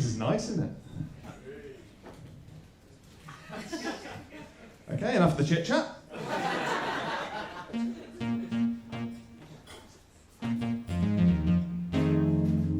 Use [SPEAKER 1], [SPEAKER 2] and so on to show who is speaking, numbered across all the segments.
[SPEAKER 1] is nice, isn't it? Okay, enough of the chit-chat.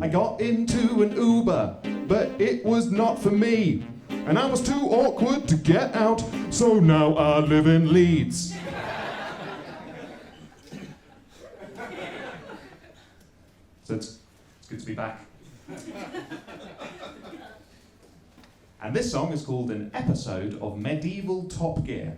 [SPEAKER 1] I got into an Uber, but it was not for me. And I was too awkward to get out, so now I live in Leeds. So it's good to be back. And this song is called An Episode of Medieval Top Gear.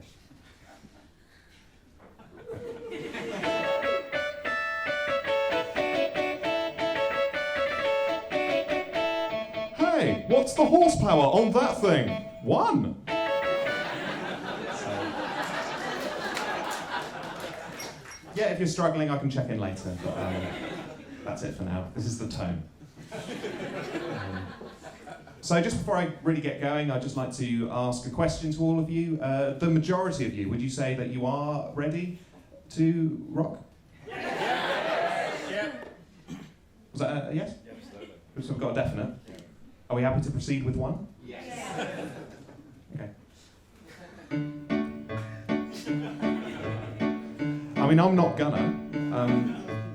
[SPEAKER 1] Hey, what's the horsepower on that thing? 1. Yeah, if you're struggling, I can check in later. But, that's it for now. This is the tone. So just before I really get going, I'd just like to ask a question to all of you. The majority of you, would you say that you are ready to rock? Yeah. Was that a yes? So we've got a definite. Are we happy to proceed with 1? Yes. Okay. I mean, I'm not gonna,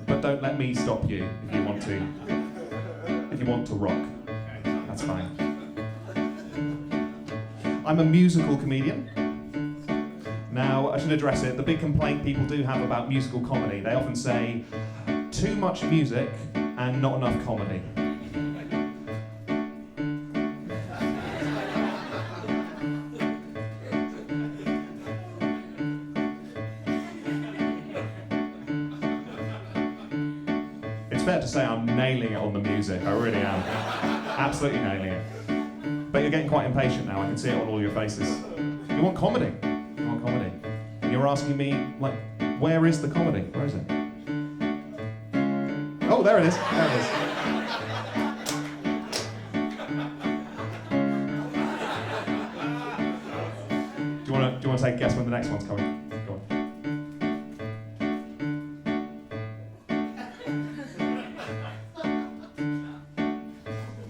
[SPEAKER 1] but don't let me stop you if you want to. If you want to rock, that's fine. I'm a musical comedian. Now, I should address it. The big complaint people do have about musical comedy, they often say, too much music and not enough comedy. It's fair to say I'm nailing it on the music, I really am. Absolutely nailing it. But you're getting quite impatient now, I can see it on all your faces. You want comedy. You want comedy. And you're asking me, like, where is the comedy? Where is it? Oh, there it is. There it is. Do you want to take a guess when the next one's coming? Go on.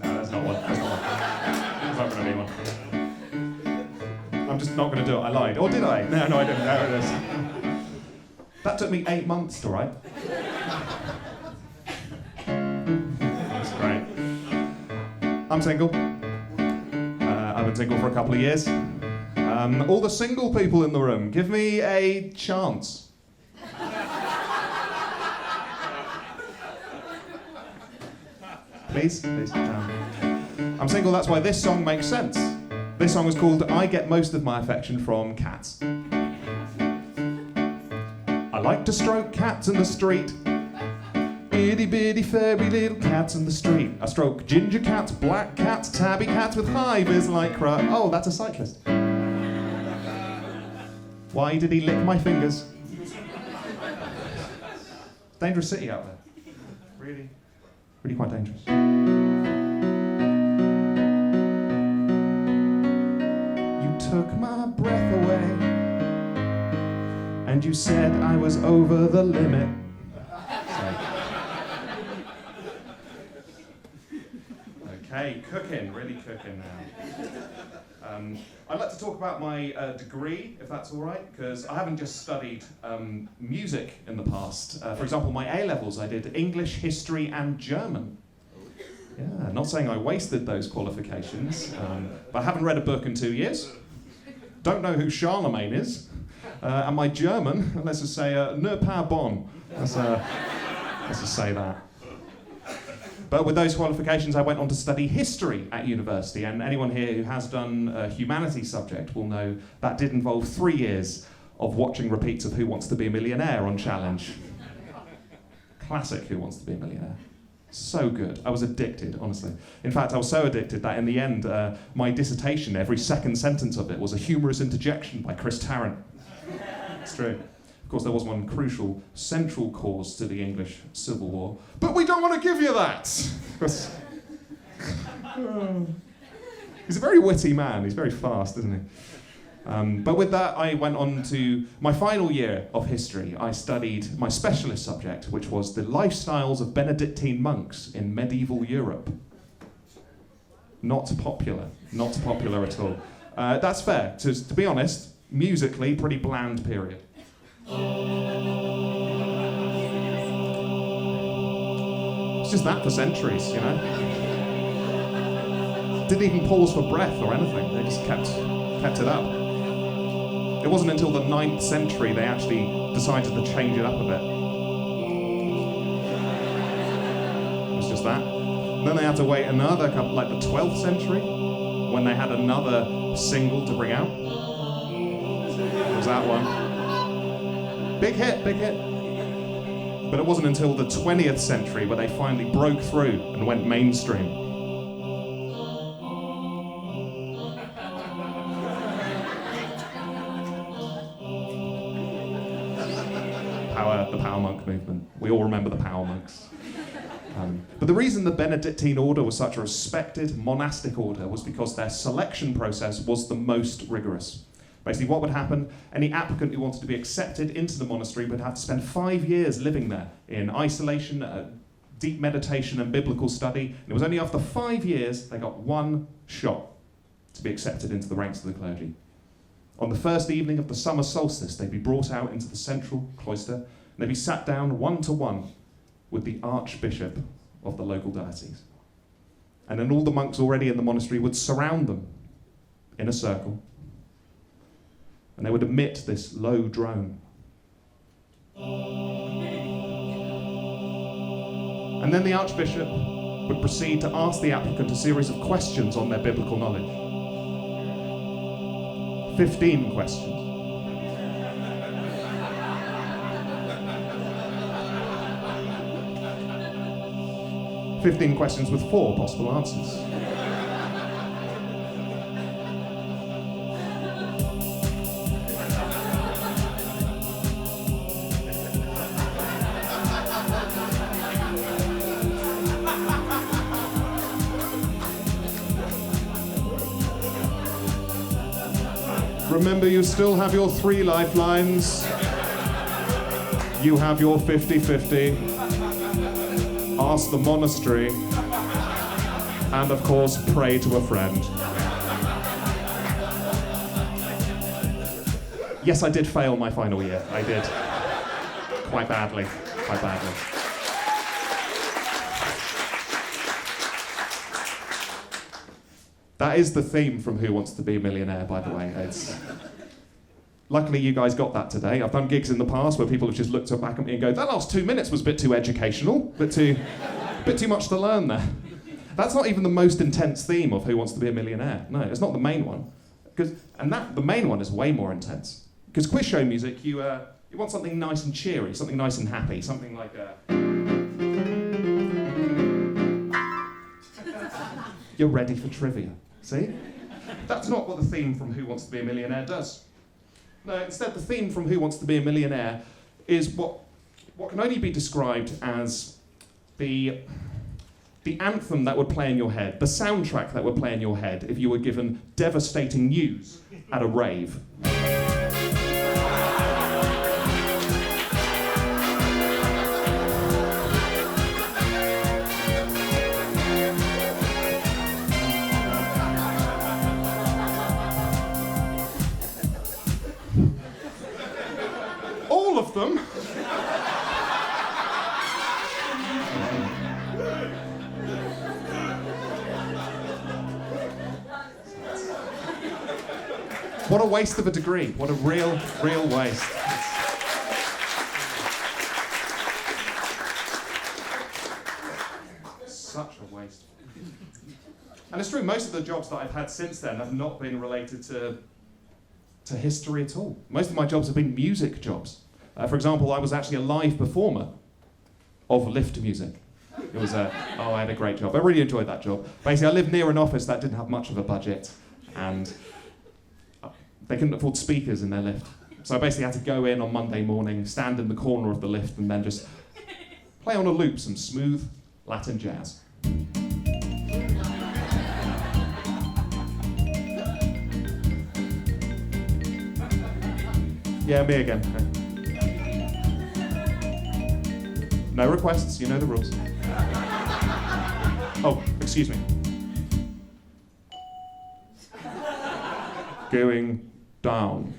[SPEAKER 1] No, that's not one. That's not one. That's not going to be one. I'm just not going to do it. I lied. Or did I? No, I didn't. There it is. That took me 8 months to write. That's great. I'm single. I've been single for a couple of years. All the single people in the room, give me a chance. Please? I'm single, that's why this song makes sense. This song is called I Get Most of My Affection from Cats. I like to stroke cats in the street. Itty bitty fairy little cats in the street. I stroke ginger cats, black cats, tabby cats with high vis lycra. Oh, that's a cyclist. Why did he lick my fingers? Dangerous city out there. Really quite dangerous. You took my breath away, and you said I was over the limit. Okay, cooking, really cooking now. I'd like to talk about my degree, if that's all right, because I haven't just studied music in the past. For example, my A-levels, I did English, history, and German. Yeah, not saying I wasted those qualifications, but I haven't read a book in 2 years. Don't know who Charlemagne is. And my German, let's just say, ne pas bon. Let's just say that. But with those qualifications, I went on to study history at university, and anyone here who has done a humanities subject will know that did involve 3 years of watching repeats of Who Wants to Be a Millionaire on Challenge. Classic Who Wants to Be a Millionaire. So good. I was addicted, honestly. In fact, I was so addicted that in the end, my dissertation, every second sentence of it was a humorous interjection by Chris Tarrant. It's true. Of course, there was one crucial, central cause to the English Civil War, but we don't want to give you that. He's a very witty man. He's very fast, isn't he? But with that, I went on to my final year of history. I studied my specialist subject, which was the lifestyles of Benedictine monks in medieval Europe. Not popular. Not popular at all. That's fair. To be honest, musically, pretty bland period. It's just that for centuries, you know? Didn't even pause for breath or anything. They just kept it up. It wasn't until the 9th century they actually decided to change it up a bit. It was just that. And then they had to wait another couple, like the 12th century, when they had another single to bring out. It was that one. Big hit, big hit. But it wasn't until the 20th century where they finally broke through and went mainstream. The Power Monk movement. We all remember the Power Monks. But the reason the Benedictine order was such a respected monastic order was because their selection process was the most rigorous. Basically, what would happen, any applicant who wanted to be accepted into the monastery would have to spend 5 years living there in isolation, deep meditation and biblical study. And it was only after 5 years they got one shot to be accepted into the ranks of the clergy. On the first evening of the summer solstice, they'd be brought out into the central cloister, and they'd be sat down one-to-one with the archbishop of the local diocese. And then all the monks already in the monastery would surround them in a circle, and they would emit this low drone. And then the archbishop would proceed to ask the applicant a series of questions on their biblical knowledge. 15 questions. 15 questions with 4 possible answers. Remember, you still have your 3 lifelines. You have your 50-50. Ask the monastery. And of course, pray to a friend. Yes, I did fail my final year. I did. Quite badly. Quite badly. That is the theme from Who Wants to Be a Millionaire, by the way. Luckily, you guys got that today. I've done gigs in the past where people have just looked back at me and go, that last 2 minutes was a bit too educational, bit too much to learn there. That's not even the most intense theme of Who Wants to Be a Millionaire. No, it's not the main one. The main one is way more intense. Because quiz show music, you want something nice and cheery, something nice and happy, something like you're ready for trivia. See? That's not what the theme from Who Wants to Be a Millionaire does. No, instead the theme from Who Wants to Be a Millionaire is what can only be described as the anthem that would play in your head, the soundtrack that would play in your head if you were given devastating news at a rave. All of them. What a waste of a degree. What a real waste. Such a waste. And it's true, most of the jobs that I've had since then have not been related to history at all. Most of my jobs have been music jobs. For example, I was actually a live performer of lift music. It was I had a great job. I really enjoyed that job. Basically, I lived near an office that didn't have much of a budget, and they couldn't afford speakers in their lift. So I basically had to go in on Monday morning, stand in the corner of the lift, and then just play on a loop some smooth Latin jazz. Yeah, me again. No requests, you know the rules. Oh, excuse me. going down.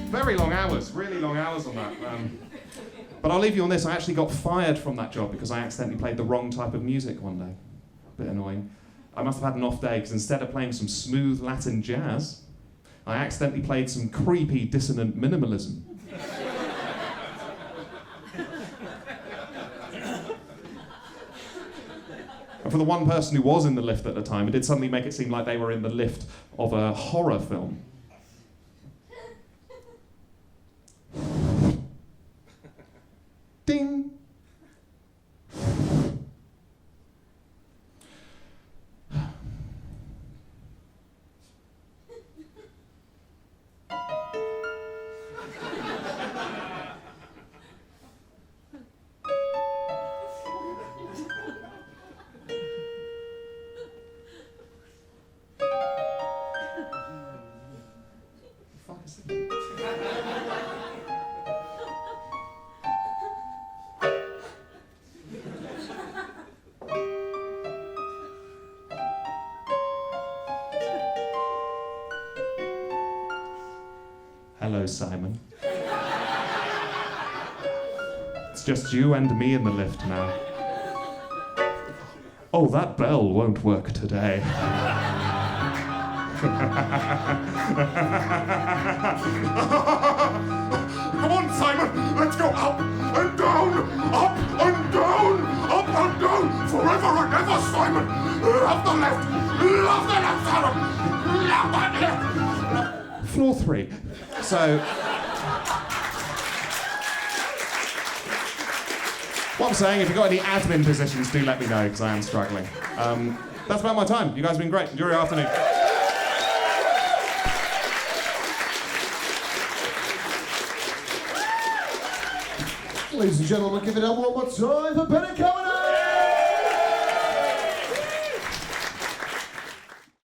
[SPEAKER 1] Very long hours, really long hours on that. But I'll leave you on this. I actually got fired from that job because I accidentally played the wrong type of music one day. A bit annoying. I must have had an off day because instead of playing some smooth Latin jazz, I accidentally played some creepy dissonant minimalism. And for the one person who was in the lift at the time, it did suddenly make it seem like they were in the lift of a horror film. Ding! Hello, Simon. It's just you and me in the lift now. Oh, that bell won't work today. Come on, Simon, let's go up and down, up and down, up and down, forever and ever, Simon. Love the left, Simon, love that left. Floor 3. So, what I'm saying, if you've got any admin positions, do let me know, because I am struggling. That's about my time. You guys have been great. Enjoy your afternoon.
[SPEAKER 2] Ladies and gentlemen, give it up one more time for Bennet Kavanagh!